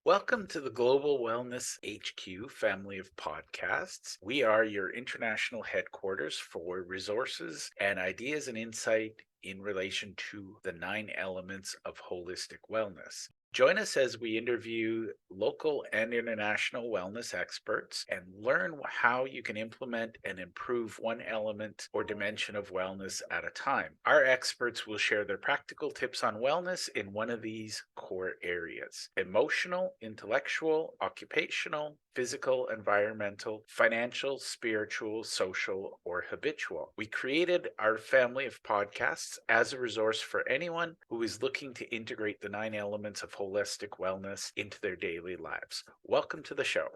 Welcome to the Global Wellness HQ family of podcasts. We are your international headquarters for resources and ideas and insight in relation to the 9 elements of holistic wellness. Join us as we interview local and international wellness experts and learn how you can implement and improve one element or dimension of wellness at a time. Our experts will share their practical tips on wellness in one of these core areas: emotional, intellectual, occupational, physical, environmental, financial, spiritual, social, or habitual. We created our family of podcasts as a resource for anyone who is looking to integrate the 9 elements of holistic wellness into their daily lives. Welcome to the show.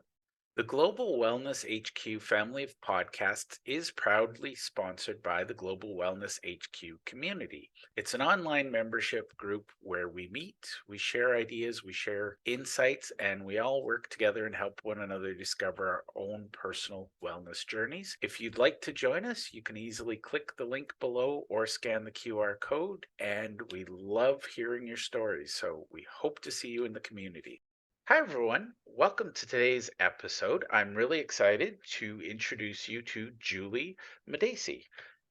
The Global Wellness HQ family of podcasts is proudly sponsored by the Global Wellness HQ community. It's an online membership group where we meet, we share ideas, we share insights, and we all work together and help one another discover our own personal wellness journeys. If you'd like to join us, you can easily click the link below or scan the QR code, and we love hearing your stories, so we hope to see you in the community. Hi, everyone. Welcome to today's episode. I'm really excited to introduce you to Juli Madacey.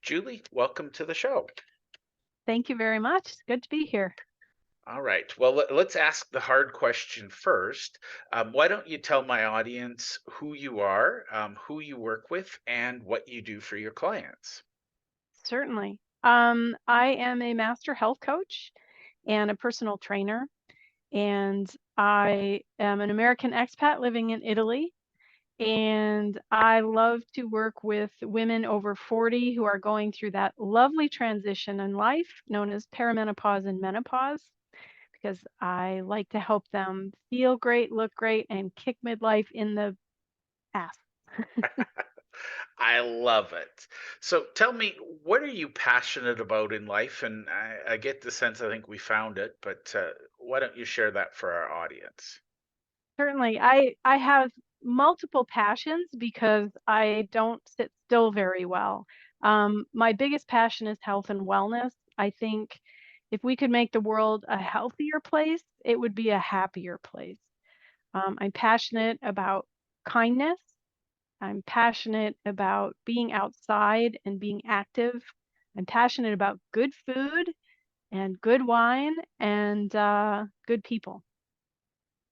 Julie, welcome to the show. Thank you very much. It's good to be here. All right. Well, let's ask the hard question first. Why don't you tell my audience who you are, who you work with, and what you do for your clients? Certainly. I am a master health coach and a personal trainer, and I am an American expat living in Italy. And I love to work with women over 40 who are going through that lovely transition in life known as perimenopause and menopause, because I like to help them feel great, look great, and kick midlife in the ass. I love it. So tell me, what are you passionate about in life? And I get the sense I think we found it, but why don't you share that for our audience? Certainly. I have multiple passions because I don't sit still very well. My biggest passion is health and wellness. I think if we could make the world a healthier place, it would be a happier place. I'm passionate about kindness. I'm passionate about being outside and being active. I'm passionate about good food and good wine and good people.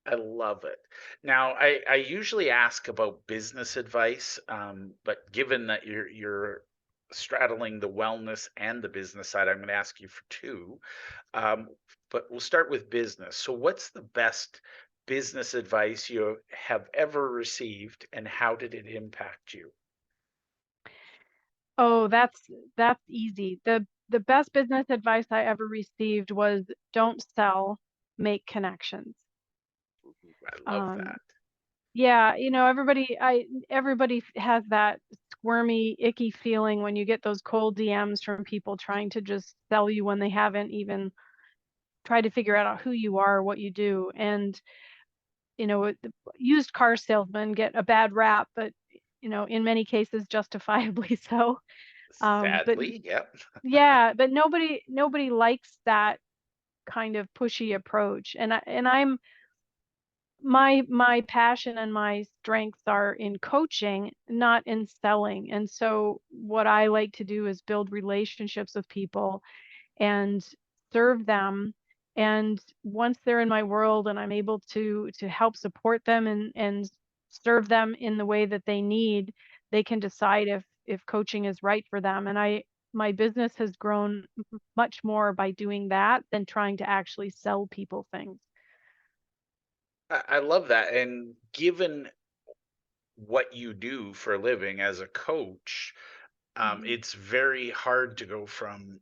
I love it. Now, I usually ask about business advice, but given that you're straddling the wellness and the business side, I'm going to ask you for two. Um, but we'll start with business. So, what's the best business advice you have ever received, and how did it impact you? Oh, that's easy. The best business advice I ever received was don't sell, make connections. Ooh, I love Um, that. yeah, everybody has that squirmy, icky feeling when you get those cold DMs from people trying to just sell you when they haven't even tried to figure out who you are, what you do. And the used car salesmen get a bad rap, but in many cases justifiably so. But Sadly, yep. yeah, but nobody likes that kind of pushy approach. I'm my passion and my strengths are in coaching, not in selling. And so what I like to do is build relationships with people and serve them. And once they're in my world and I'm able to help support them and serve them in the way that they need, they can decide if coaching is right for them. And my business has grown much more by doing that than trying to actually sell people things. I love that. And given what you do for a living as a coach, Mhm. it's very hard to go from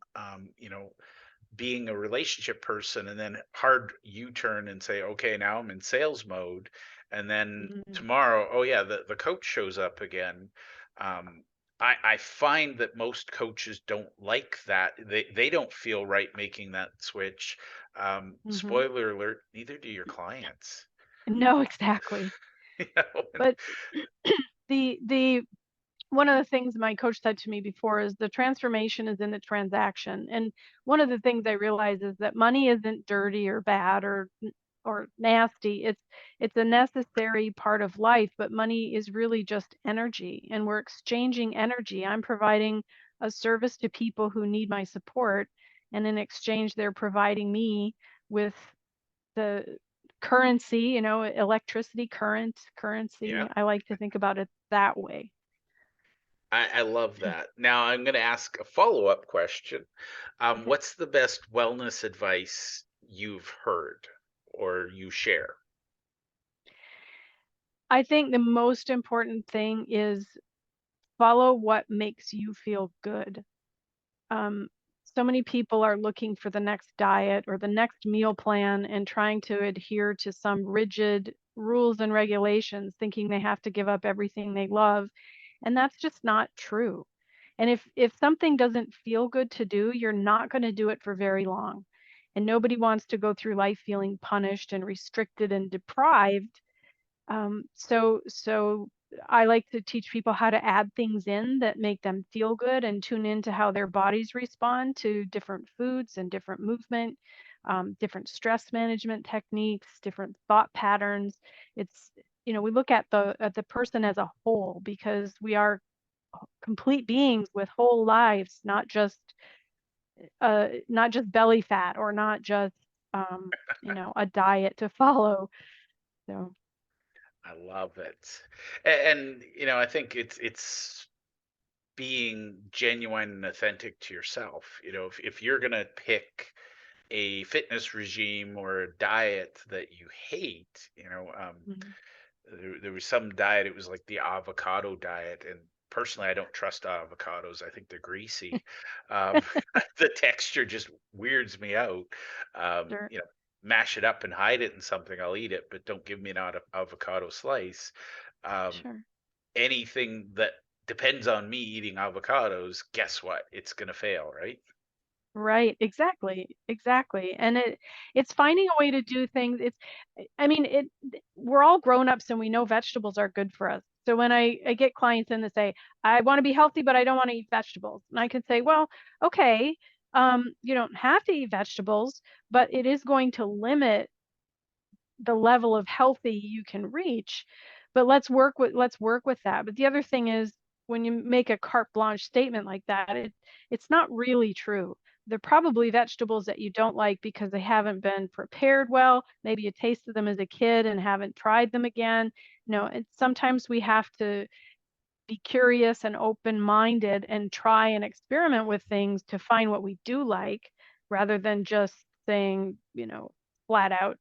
being a relationship person and then hard U-turn and say, okay, now I'm in sales mode, and then Mhm. tomorrow, oh yeah, the coach shows up again. um, I find that most coaches don't like that. They don't feel right making that switch. Mhm. Spoiler alert, neither do your clients. No, exactly. You know? But the one of the things my coach said to me before is the transformation is in the transaction. And one of the things I realize is that money isn't dirty or bad or nasty. It's a necessary part of life, but money is really just energy, and we're exchanging energy. I'm providing a service to people who need my support, and in exchange they're providing me with the currency, electricity, currency. Yeah. I like to think about it that way. I love that. Now I'm going to ask a follow-up question. Okay. What's the best wellness advice you've heard or you share? I think the most important thing is follow what makes you feel good. Um, so many people are looking for the next diet or the next meal plan and trying to adhere to some rigid rules and regulations, thinking they have to give up everything they love. And that's just not true. And if something doesn't feel good to do, you're not going to do it for very long. And nobody wants to go through life feeling punished and restricted and deprived. So I like to teach people how to add things in that make them feel good and tune into how their bodies respond to different foods and different movement, different stress management techniques, different thought patterns. It's, we look at the person as a whole, because we are complete beings with whole lives, not just belly fat, or not just a diet to follow. So I love it. And I think it's being genuine and authentic to yourself. If you're going to pick a fitness regime or a diet that you hate, mhm. there was some diet, it was like the avocado diet, and personally I don't trust avocados. I think they're greasy. um, the texture just weirds me out. um, Sure, you know Mash it up and hide it in something, I'll eat it, but don't give me an avocado slice. um, sure. Anything that depends on me eating avocados, guess what, it's gonna fail, right? Right, exactly, exactly. And it's finding a way to do things. I mean, we're all grown-ups and we know vegetables are good for us. So when I get clients in that say, I want to be healthy, but I don't want to eat vegetables. And I can say, well, okay, you don't have to eat vegetables, but it is going to limit the level of healthy you can reach. But let's work with that. But the other thing is, when you make a carte blanche statement like that, it's not really true. They're probably vegetables that you don't like because they haven't been prepared well. Maybe you tasted them as a kid and haven't tried them again. Sometimes we have to be curious and open-minded and try and experiment with things to find what we do like, rather than just saying, flat out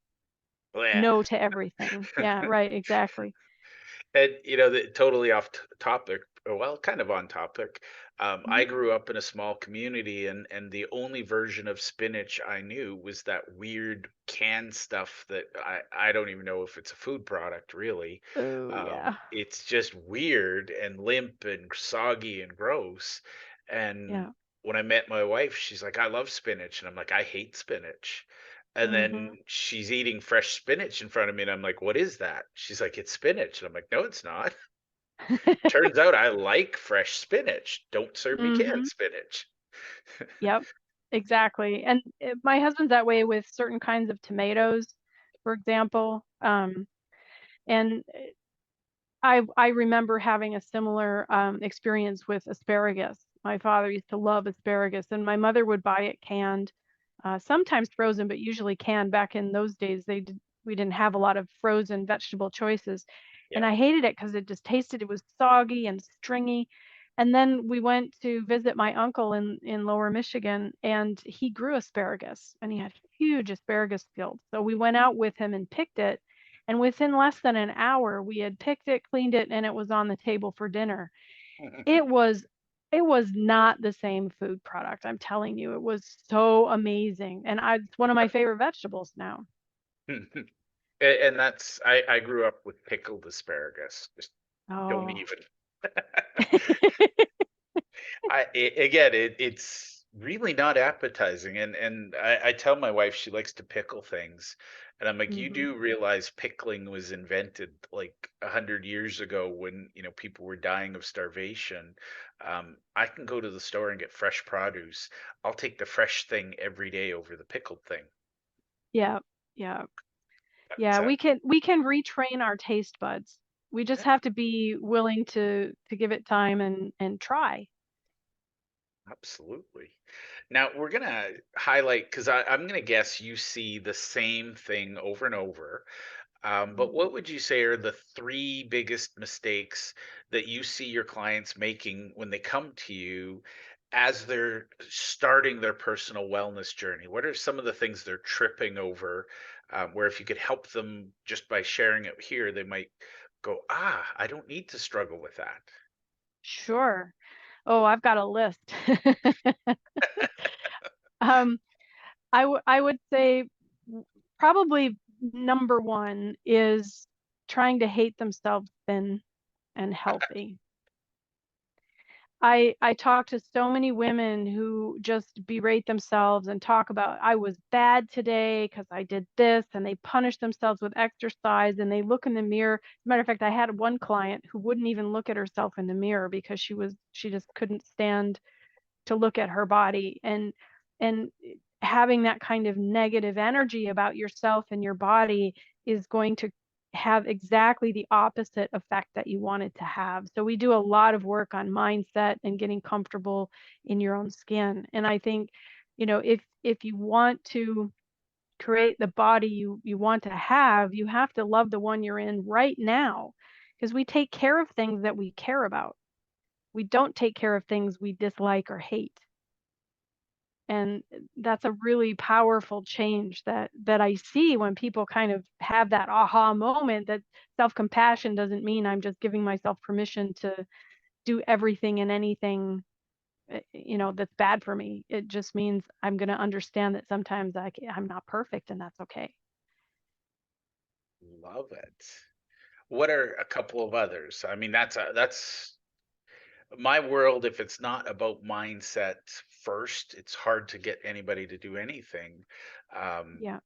Blech. no to everything. Yeah, right, exactly. And totally off topic, well, kind of on topic. Mhm. I grew up in a small community, and the only version of spinach I knew was that weird canned stuff that I don't even know if it's a food product, really. Oh, yeah. It's just weird and limp and soggy and gross. And Yeah. when I met my wife, she's like, "I love spinach," and I'm like, "I hate spinach." And Mhm. then she's eating fresh spinach in front of me, and I'm like, "What is that?" She's like, "It's spinach." And I'm like, "No, it's not." Turns out I like fresh spinach. Don't serve me canned Mhm. spinach. Yep. Exactly. And my husband's that way with certain kinds of tomatoes, for example. And I remember having a similar experience with asparagus. My father used to love asparagus, and my mother would buy it canned, sometimes frozen, but usually canned. Back in those days, we didn't have a lot of frozen vegetable choices, and Yeah. I hated it because it was soggy and stringy. And then we went to visit my uncle in Lower Michigan, and he grew asparagus, and he had huge asparagus fields. So we went out with him and picked it, and within less than an hour, we had picked it, cleaned it, and it was on the table for dinner. It was it was not the same food product. I'm telling you, it was so amazing. And it's one of my favorite vegetables now. And I grew up with pickled asparagus. Just don't Oh. even. Again, it's really not appetizing, and I tell my wife she likes to pickle things, and I'm like, you Mhm. do realize pickling was invented like 100 years ago when people were dying of starvation. I can go to the store and get fresh produce. I'll take the fresh thing every day over the pickled thing. Yeah. Yeah. Yeah, we can retrain our taste buds. We just Yeah, have to be willing to give it time and try. absolutely. Now we're gonna highlight because I'm gonna guess you see the same thing over and over. But Mm. what would you say are the three biggest mistakes that you see your clients making when they come to you as they're starting their personal wellness journey? What are some of the things they're tripping over? Where if you could help them just by sharing it here, they might go, ah, I don't need to struggle with that. Sure. Oh, I've got a list. Um, I would say probably number 1 is trying to hate themselves thin and healthy. I talk to so many women who just berate themselves and talk about, "I was bad today because I did this," and they punish themselves with exercise, and they look in the mirror. As a matter of fact, I had one client who wouldn't even look at herself in the mirror because she just couldn't stand to look at her body, and having that kind of negative energy about yourself and your body is going to have exactly the opposite effect that you want it to have. So we do a lot of work on mindset and getting comfortable in your own skin. And I think, if you want to create the body you want to have, you have to love the one you're in right now, because we take care of things that we care about. We don't take care of things we dislike or hate. And that's a really powerful change that I see when people kind of have that aha moment, that self-compassion doesn't mean I'm just giving myself permission to do everything and anything, that's bad for me. It just means I'm going to understand that sometimes I'm not perfect, and that's okay. Love it. What are a couple of others? I mean, that's my world. If it's not about mindset first, it's hard to get anybody to do anything. Um, Yeah.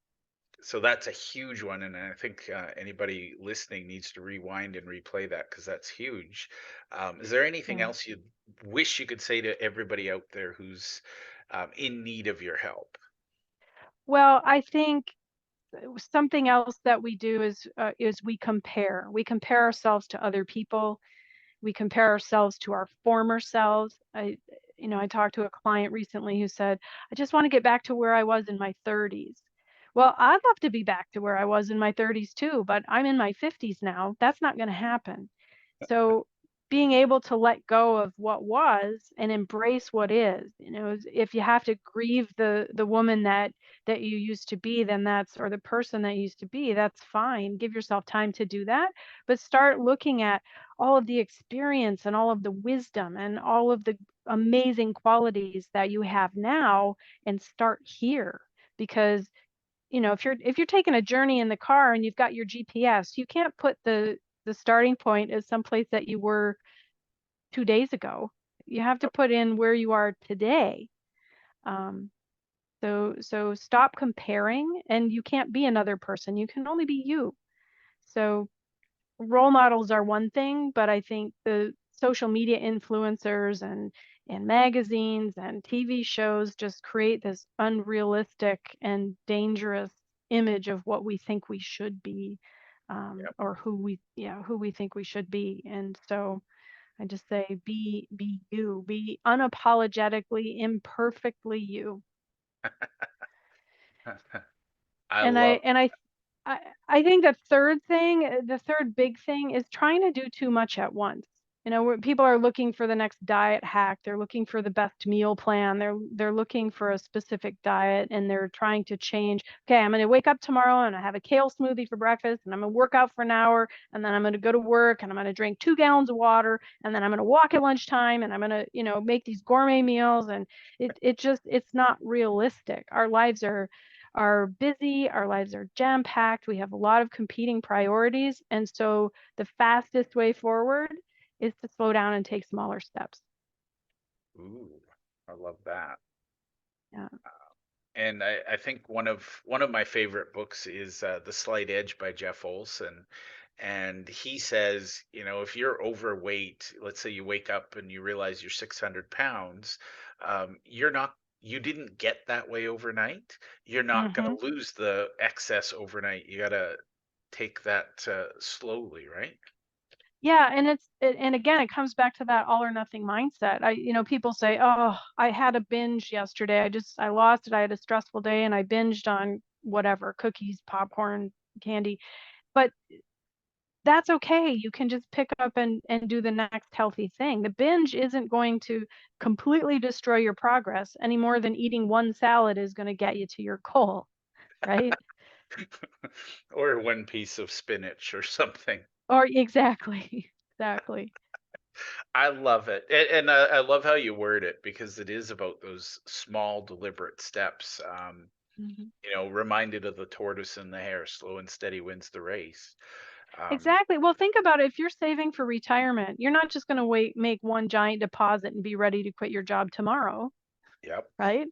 so that's a huge one, and I think anybody listening needs to rewind and replay that because that's huge. Is there anything Yeah. else you wish you could say to everybody out there who's in need of your help? Well, I think something else that we do is we compare. We compare ourselves to other people. We compare ourselves to our former selves. I talked to a client recently who said, "I just want to get back to where I was in my 30s." Well, I'd love to be back to where I was in my 30s too, but I'm in my 50s now. That's not going to happen. So being able to let go of what was and embrace what is, if you have to grieve the woman that you used to be, then or the person that you used to be, that's fine. Give yourself time to do that, but start looking at all of the experience and all of the wisdom and all of the amazing qualities that you have now, and start here. Because if you're taking a journey in the car and you've got your GPS, you can't put the starting point as someplace that you were 2 days ago. You have to put in where you are today. Um, so stop comparing, and you can't be another person. You can only be you. So role models are one thing, but I think the social media influencers and magazines and TV shows just create this unrealistic and dangerous image of what we think we should be, or who we think we should be. And so I just say, be you, be unapologetically, imperfectly you. I And I love. and I I I think the third big thing is trying to do too much at once. Where people are looking for the next diet hack, they're looking for the best meal plan, they're looking for a specific diet, and they're trying to change. Okay, I'm going to wake up tomorrow and I have a kale smoothie for breakfast, and I'm going to work out for an hour, and then I'm going to go to work, and I'm going to drink 2 gallons of water, and then I'm going to walk at lunchtime, and I'm going to, make these gourmet meals, and it's not realistic. Our lives are busy, our lives are jam packed, we have a lot of competing priorities. And so the fastest way forward is to slow down and take smaller steps. Ooh, I love that. Yeah. And I think one of my favorite books is The Slight Edge by Jeff Olson. And he says, if you're overweight, let's say you wake up and you realize you're 600 pounds, you didn't get that way overnight. You're not going Hmm. to lose the excess overnight. You got to take that slowly, right? Yeah, and and again, it comes back to that all or nothing mindset. People say, "Oh, I had a binge yesterday. I lost it. I had a stressful day and I binged on whatever, cookies, popcorn, candy." But that's okay. You can just pick up and do the next healthy thing. The binge isn't going to completely destroy your progress any more than eating one salad is going to get you to your goal, right? Or one piece of spinach or something. Or exactly. Exactly. I love it. And I love how you word it because it is about those small, deliberate steps. Mhm. Reminded of the tortoise and the hare, slow and steady wins the race. Um, Exactly. Well, think about it. If you're saving for retirement, you're not just going to make one giant deposit and be ready to quit your job tomorrow, yep. right?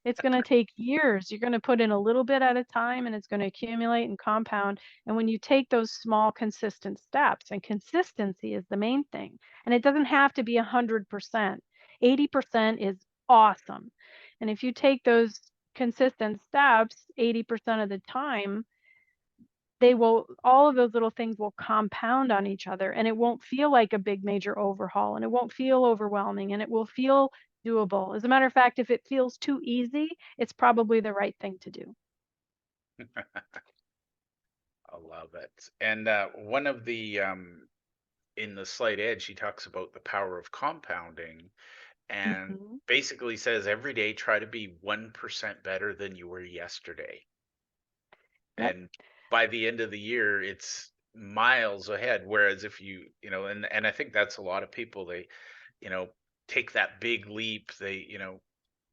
It's going to take years. You're going to put in a little bit at a time and it's going to accumulate and compound. And when you take those small, consistent steps, and consistency is the main thing, and it doesn't have to be 100%, 80% is awesome. And if you take those consistent steps 80% of the time, all of those little things will compound on each other and it won't feel like a big major overhaul and it won't feel overwhelming and it will feel doable. As a matter of fact, if it feels too easy, it's probably the right thing to do. I love it. And one of the in the slight edge, he talks about the power of compounding and Mhm. basically says every day try to be 1% better than you were yesterday. Yep. And by the end of the year, it's miles ahead. Whereas if and I think that's a lot of people, they, you know, take that big leap.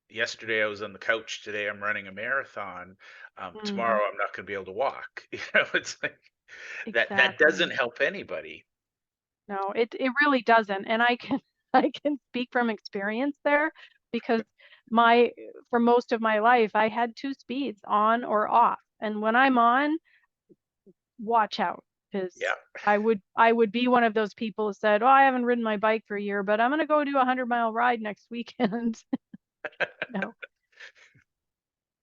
Yesterday I was on the couch, today I'm running a marathon. Mhm. Tomorrow I'm not going to be able to walk. It's like that doesn't Exactly. help anybody. No, it really doesn't. And I can I can speak from experience there because my for most of my life I had two speeds, on or off. And when I'm on, watch out, because Yeah. I would be one of those people who said, "Oh, I haven't ridden my bike for a year, but I'm gonna go do a 100-mile ride next weekend." No,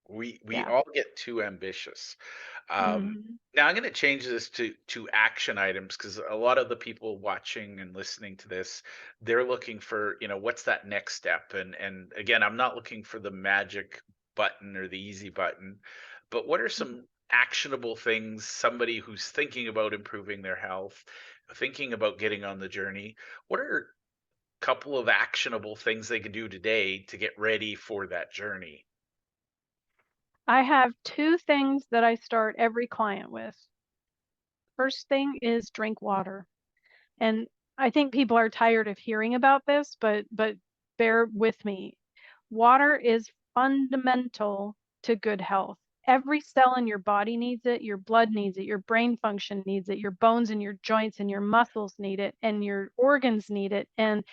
We yeah. all get too ambitious. Hmm. Now I'm going to change this to action items because a lot of the people watching and listening to this, they're looking for, what's that next step? And again, I'm not looking for the magic button or the easy button, but what are some actionable things somebody who's thinking about improving their health, thinking about getting on the journey, what are a couple of actionable things they can do today to get ready for that journey? I have two things that I start every client with. First thing is drink water. And I think people are tired of hearing about this, but bear with me. Water is fundamental to good health. Every cell in your body needs it, your blood needs it, your brain function needs it, your bones and your joints and your muscles need it, and your organs need it. And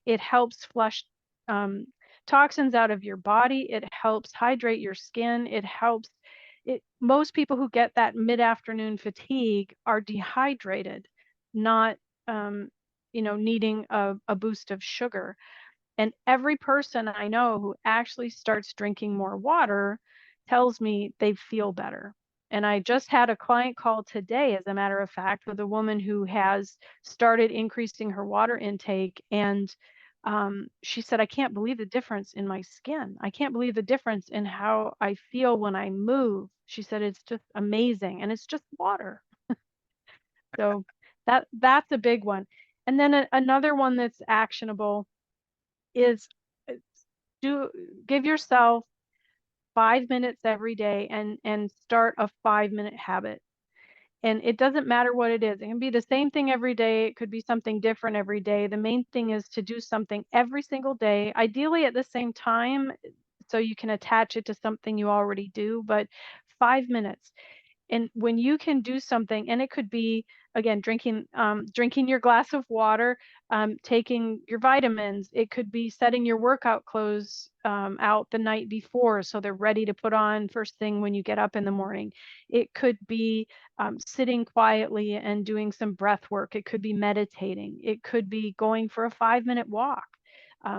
it helps flush um, toxins out of your body. It helps hydrate your skin. Most people who get that mid-afternoon fatigue are dehydrated, not um, needing a boost of sugar. And every person I know who actually starts drinking more water tells me they feel better. And I just had a client call today, as a matter of fact, with a woman who has started increasing her water intake. And she said, "I can't believe the difference in my skin. I can't believe the difference in how I feel when I move." She said, "It's just amazing." And it's just water. So that's a big one. And then another one that's actionable is uh, do give yourself 5 minutes every day and start a 5-minute habit. And it doesn't matter what it is. It can be the same thing every day. It could be something different every day. The main thing is to do something every single day, ideally at the same time, so you can attach it to something you already do, but 5 minutes. And when you can do something, and it could be, again, drinking your glass of water, taking your vitamins. It could be setting your workout clothes out the night before so they're ready to put on first thing when you get up in the morning. It could be sitting quietly and doing some breath work. It could be meditating. It could be going for a 5-minute walk.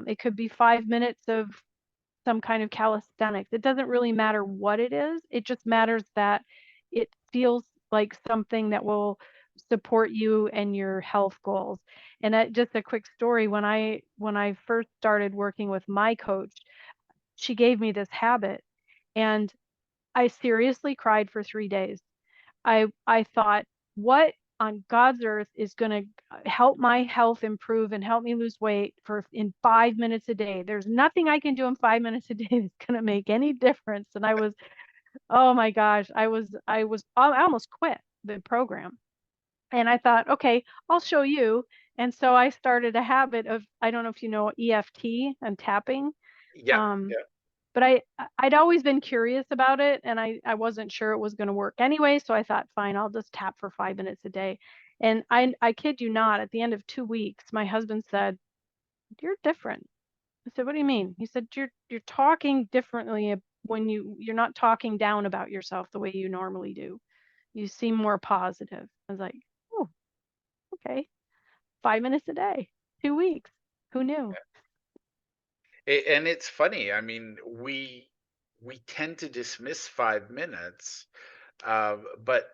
It could be 5 minutes of some kind of calisthenics. It doesn't really matter what it is. It just matters that it feels like something that will support you and your health goals. And just a quick story, when I first started working with my coach, she gave me this habit, and I seriously cried for 3 days. I thought, what on God's earth is going to help my health improve and help me lose weight for in 5 minutes a day? There's nothing I can do in 5 minutes a day that's going to make any difference. And I was, oh my gosh, I almost quit the program. And I thought, okay, I'll show you. And so I started a habit of, I don't know if you know EFT and tapping. Yeah, Um, yeah, but I'd always been curious about it, and I wasn't sure it was going to work anyway. So I thought, fine, I'll just tap for 5 minutes a day. And I kid you not, at the end of 2 weeks, my husband said, "You're different." I said, "What do you mean?" He said, "You're talking differently when you're not talking down about yourself the way you normally do. You seem more positive." I was like, "Oh, okay. 5 minutes a day, 2 weeks. Who knew?" and it's funny. I mean, we tend to dismiss 5 minutes, but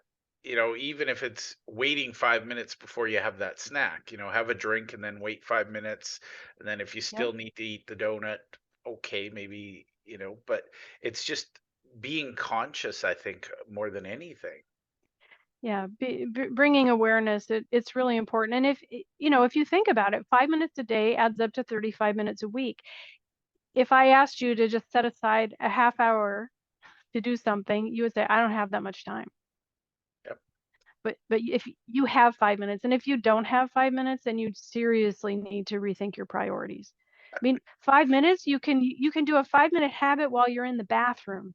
even if it's waiting 5 minutes before you have that snack, have a drink and then wait 5 minutes, and then if you Yep. still need to eat the donut, okay, maybe, but it's just being conscious, I think, more than anything. Yeah, bringing awareness, it's really important. And if you think about it, 5 minutes a day adds up to 35 minutes a week. If I asked you to just set aside a half hour to do something, you would say, I don't have that much time. Yep. But if you have 5 minutes, and if you don't have 5 minutes, then you seriously need to rethink your priorities. I mean, 5 minutes, you can do a 5-minute habit while you're in the bathroom.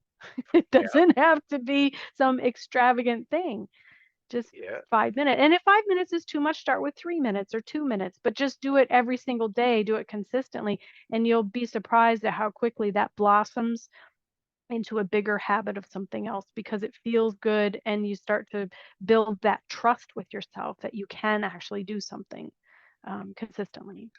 It Yeah. doesn't have to be some extravagant thing. Just Yeah. 5 minutes. And if 5 minutes is too much, start with 3 minutes or 2 minutes, but just do it every single day, do it consistently, and you'll be surprised at how quickly that blossoms into a bigger habit of something else because it feels good and you start to build that trust with yourself that you can actually do something consistently.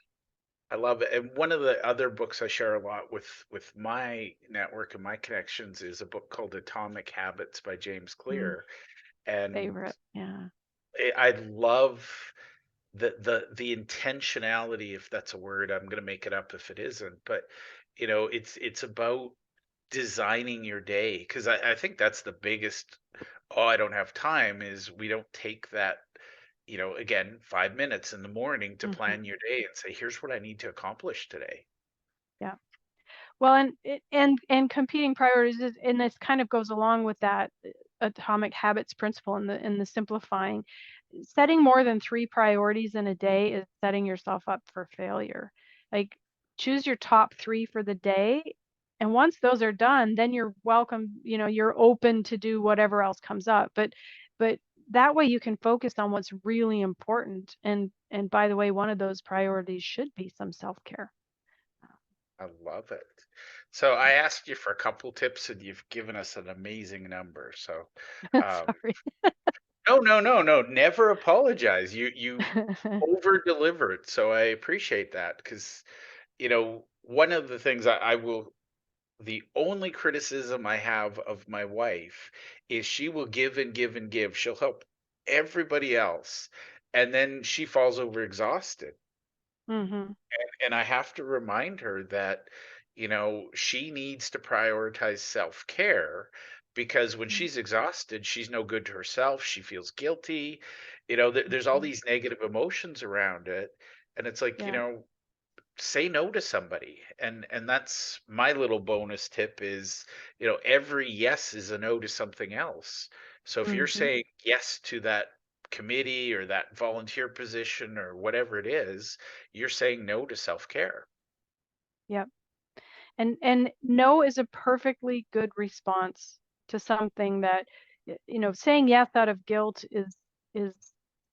I love it. And one of the other books I share a lot with my network and my connections is a book called Atomic Habits by James Mm, Clear. And favorite. Yeah. I love the intentionality, if that's a word. I'm going to make it up if it isn't, but it's about designing your day, because I think that's the biggest, oh, I don't have time, is we don't take that, again, 5 minutes in the morning to Hmm. plan your day and say, here's what I need to accomplish today. Yeah. Well, and competing priorities and this kind of goes along with that atomic habits principle and the simplifying. Setting more than 3 priorities in a day is setting yourself up for failure. Like, choose your top 3 for the day, and once those are done, then you're welcome, you're open to do whatever else comes up. But that way you can focus on what's really important. And by the way, one of those priorities should be some self-care. I love it. So I asked you for a couple tips and you've given us an amazing number. So um, Sorry. no, no, no, no, never apologize. You over delivered. So I appreciate that, because one of the things I will the only criticism I have of my wife is she will give and give and give. She'll help everybody else, and then she falls over exhausted. Hmm. And I have to remind her that, she needs to prioritize self-care, because when she's exhausted, she's no good to herself. She feels guilty. There's all Hmm. these negative emotions around it. And it's like, Yeah. say no to somebody. And that's my little bonus tip is, every yes is a no to something else. So if you're Hmm. saying yes to that committee or that volunteer position or whatever it is, you're saying no to self-care. Yep. And no is a perfectly good response to something that, saying yes out of guilt is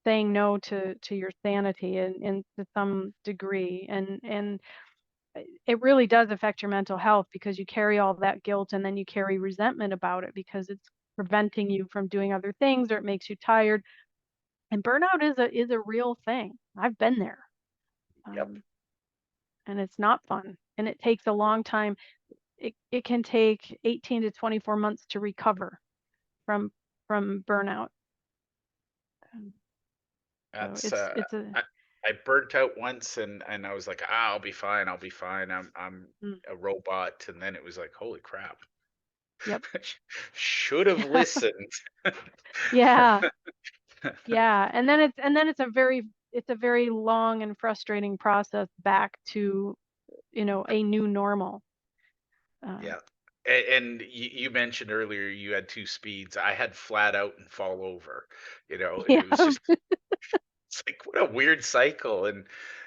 saying no to your sanity and to some degree. And it really does affect your mental health because you carry all that guilt and then you carry resentment about it because it's preventing you from doing other things or it makes you tired. And burnout is a real thing. I've been there. Yep. Um, and it's not fun. And it takes a long time. It can take 18 to 24 months to recover from from burnout. So That's it's a I, I burnt out once, and I was like, ah, I'll be fine. I'll be fine. I'm mm, a robot. And then it was like, holy crap. yep. Should have listened. Yeah. Yeah. And then it's a very long and frustrating process back to, a new normal. Uh, Yeah. And you mentioned earlier you had two speeds. I had flat out and fall over, and yeah. it was just it's like what a weird cycle.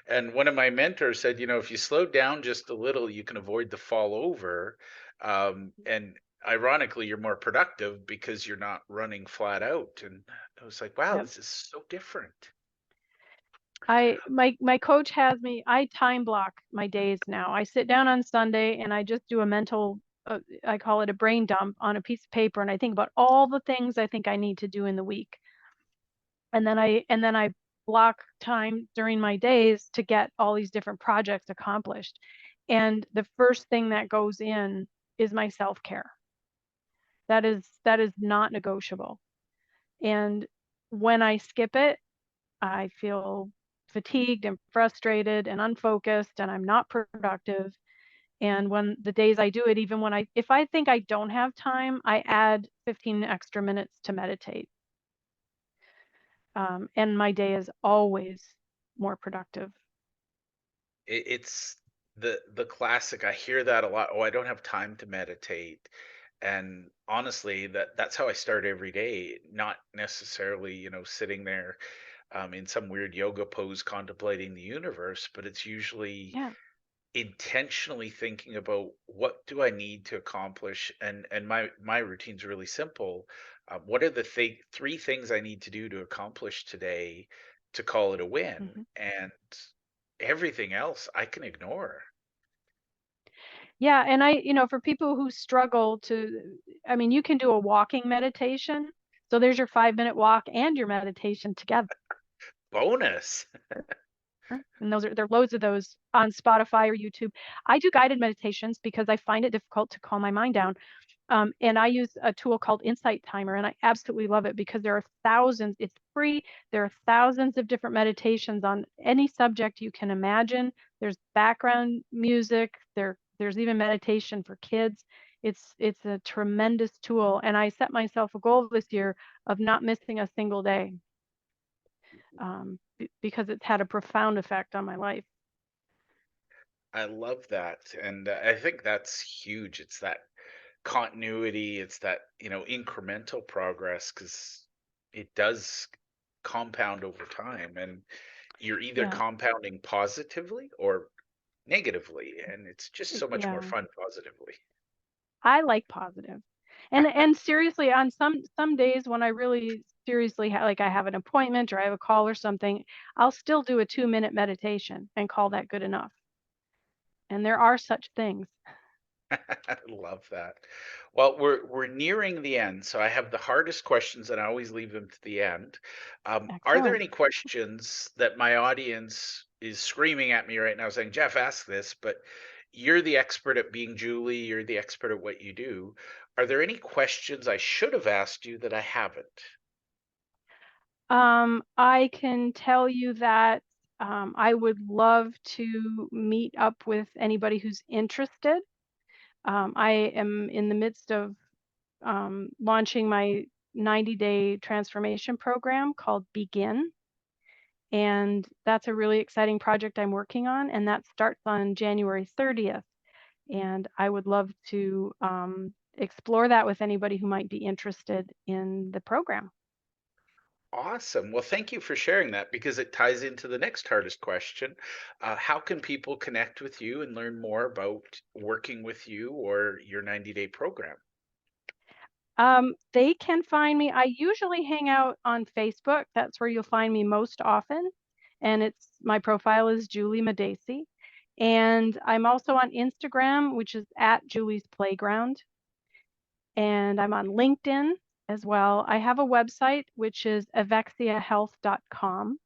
And one of my mentors said, if you slow down just a little, you can avoid the fall over. And ironically, you're more productive because you're not running flat out. And I was like, wow, Yep. this is so different. My coach has me, I time block my days now. I sit down on Sunday and I just do a mental, I call it a brain dump on a piece of paper, and I think about all the things I think I need to do in the week. And then I block time during my days to get all these different projects accomplished. And the first thing that goes in is my self-care. That is not negotiable. And when I skip it, I feel fatigued and frustrated and unfocused, and I'm not productive. And when the days I do it, even if I think I don't have time, I add 15 extra minutes to meditate. And my day is always more productive. It's the classic. I hear that a lot. Oh, I don't have time to meditate. And honestly, that's how I start every day, not necessarily, sitting there in some weird yoga pose contemplating the universe, but it's usually Yeah. intentionally thinking about what do I need to accomplish, and my routine's really simple. What are the three things I need to do to accomplish today to call it a win, hmm and everything else I can ignore. Yeah. And for people who struggle I mean, you can do a walking meditation. So there's your 5-minute walk and your meditation together. Bonus. And there are loads of those on Spotify or YouTube. I do guided meditations because I find it difficult to calm my mind down. And I use a tool called Insight Timer, and I absolutely love it because there are thousands, it's free. There are thousands of different meditations on any subject you can imagine. There's background music, there's even meditation for kids. It's a tremendous tool. And I set myself a goal this year of not missing a single day, because it's had a profound effect on my life. I love that. And I think that's huge. It's that continuity, it's that, incremental progress, because it does compound over time. And you're either Yeah, compounding positively or negatively. And it's just so much more yeah. fun positively. I like positive. And seriously, on some days when I really seriously like I have an appointment or I have a call or something, I'll still do a 2-minute meditation and call that good enough. And there are such things. I love that. Well, we're nearing the end, so I have the hardest questions, and I always leave them to the end. Are there Excellent. any questions that my audience is screaming at me right now, saying, "Jeff, ask this"? But you're the expert at being Julie. You're the expert at what you do. Are there any questions I should have asked you that I haven't? I can tell you that I would love to meet up with anybody who's interested. I am in the midst of launching my 90-day transformation program called Begin. And that's a really exciting project I'm working on. And that starts on January 30th. And I would love to explore that with anybody who might be interested in the program. Awesome. Well, thank you for sharing that because it ties into the next hardest question. How can people connect with you and learn more about working with you or your 90-day program? They can find me. I usually hang out on Facebook. That's where you'll find me most often. And my profile is Juli Madacey. And I'm also on Instagram, which is at Julie's Playground. And I'm on LinkedIn as well. I have a website, which is evexiahealth.com.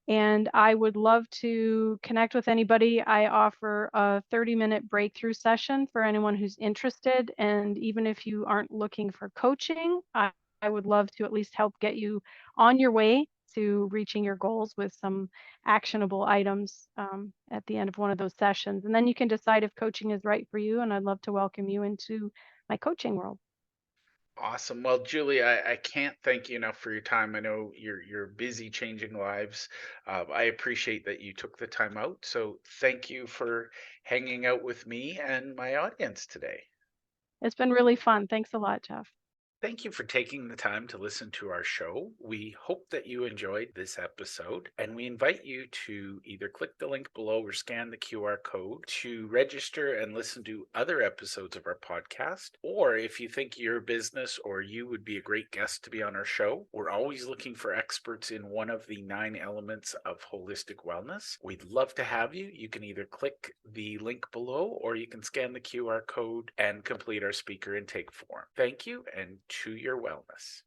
And I would love to connect with anybody. I offer a 30-minute breakthrough session for anyone who's interested. And even if you aren't looking for coaching, I would love to at least help get you on your way to reaching your goals with some actionable items at the end of one of those sessions. And then you can decide if coaching is right for you. And I'd love to welcome you into my coaching world. Awesome. Well, Julie, I can't thank you enough for your time. I know you're busy changing lives. I appreciate that you took the time out. So thank you for hanging out with me and my audience today. It's been really fun. Thanks a lot, Jeff. Thank you for taking the time to listen to our show. We hope that you enjoyed this episode, and we invite you to either click the link below or scan the QR code to register and listen to other episodes of our podcast. Or if you think your business or you would be a great guest to be on our show, we're always looking for experts in one of the 9 elements of holistic wellness. We'd love to have you. You can either click the link below or you can scan the QR code and complete our speaker intake form. Thank you, and to your wellness.